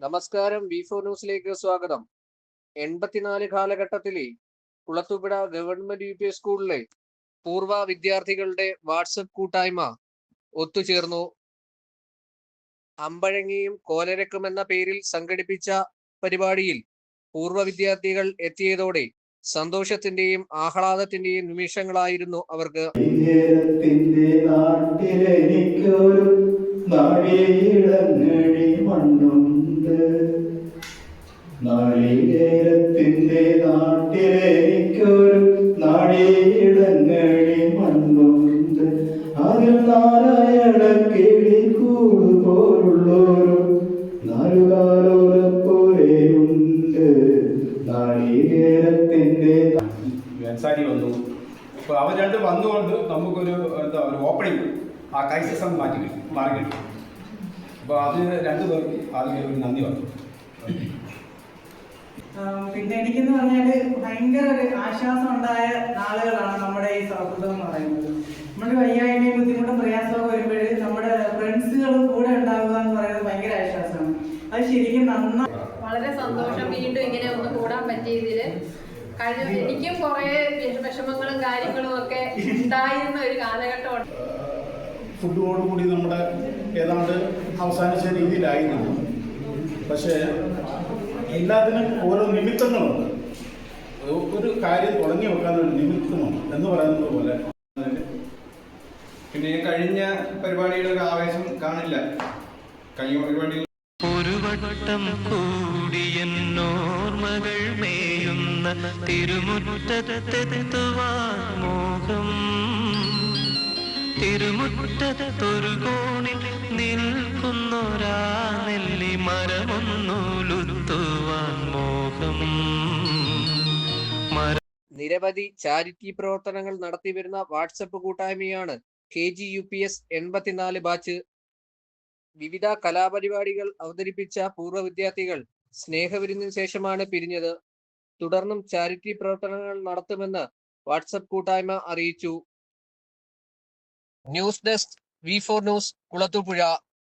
നമസ്കാരം, V4 ന്യൂസിലേക്ക് സ്വാഗതം. 84 കാലഘട്ടത്തിലെ കുളത്തൂപ്പുഴ ഗവൺമെന്റ് UP സ്കൂളിലെ പൂർവ്വ വിദ്യാർത്ഥികളുടെ വാട്സപ്പ് കൂട്ടായ്മ ഒത്തുചേർന്നു. അമ്പഴങ്ങിയും കോലരക്കും എന്ന പേരിൽ സംഘടിപ്പിച്ച പരിപാടിയിൽ പൂർവ്വ വിദ്യാർത്ഥികൾ എത്തിയതോടെ സന്തോഷത്തിന്റെയും ആഹ്ലാദത്തിന്റെയും നിമിഷങ്ങളായിരുന്നു അവർക്ക്. നാളികേരത്തിന്റെ നാട്ടിലെനിക്കൊരു നാളിയിടങ്ങഴി മണ്ണുണ്ട്. അതിൽ നാരായണ കിളിക്കൂട് പോലുള്ളൊരു നാലുകാലോലപ്പോലെയുണ്ട്. നാളികേരത്തിന്റെ വെൻസാരി വന്നു. അപ്പോൾ അവർ രണ്ട് വന്നുകൊണ്ട് നമുക്കൊരു ഒരു ഓപ്പണിങ് ആ ക്രൈസിസം മാറി കിട്ടും. അപ്പോൾ അത് രണ്ടുപേർക്കും ആദ്യം ഒരു നന്ദി പറഞ്ഞു. പിന്നെ എനിക്കെന്ന് പറഞ്ഞാല് ഭയങ്കര ഒരു ആശ്വാസം ഉണ്ടായ നാളുകളാണ് നമ്മുടെ ഈ സൗഹൃദം എന്ന് പറയുന്നത്. നമ്മുടെ വയ്യായ്മയും ബുദ്ധിമുട്ടും പ്രയാസമൊക്കെ വരുമ്പോഴേ നമ്മുടെ ഫ്രണ്ട്സുകളും കൂടെ ഉണ്ടാവുക എന്ന് പറയുന്നത് ഭയങ്കര ആശ്വാസമാണ്. അത് ശരിക്കും വളരെ സന്തോഷം വീണ്ടും ഇങ്ങനെ ഒന്ന് കൂടാൻ പറ്റിയതില്. എനിക്കും കുറെ വിഷമങ്ങളും കാര്യങ്ങളും ഒക്കെ ഉണ്ടായിരുന്ന ഒരു കാലഘട്ടമാണ്. ഫുഡോടുകൂടി നമ്മുടെ ഏതാണ്ട് അവസാനിച്ച രീതിയിലായിരുന്നു. പക്ഷേ എല്ലാത്തിനും ഓരോ നിമിത്തങ്ങളുണ്ട്. ഒരു കാര്യം തുടങ്ങി വെക്കാൻ ഒരു നിമിത്തമാണ് എന്ന് പറയുന്നത് പോലെ. പിന്നെ കഴിഞ്ഞ പരിപാടിയുടെ ആവേശം കാണില്ല. കഴിഞ്ഞ പരിപാടികൾ ഒരു വട്ടം കൂടിയെന്നോർമകൾ മേയുന്ന തിരുമുറ്റത്തെത്തുവാൻ മോഹം. തിരുമുറ്റത്തൊരു കോണിൽ നിൽക്കുന്നൊരാ നെല്ലി മരമൊന്നുലുത്തുവാൻ മോഹം. നിരവധി ചാരിറ്റി പ്രവർത്തനങ്ങൾ നടത്തിവരുന്ന വാട്സപ്പ് കൂട്ടായ്മയാണ് KGUPS 84 ബാച്ച്. വിവിധ കലാപരിപാടികൾ അവതരിപ്പിച്ച പൂർവ്വ വിദ്യാർത്ഥികൾ സ്നേഹവിരുന്നിന് ശേഷമാണ് പിരിഞ്ഞത്. തുടർന്നും ചാരിറ്റി പ്രവർത്തനങ്ങൾ നടത്തുമെന്ന് വാട്സപ്പ് കൂട്ടായ്മ അറിയിച്ചു. News desk V4 news, Kulathupuzha.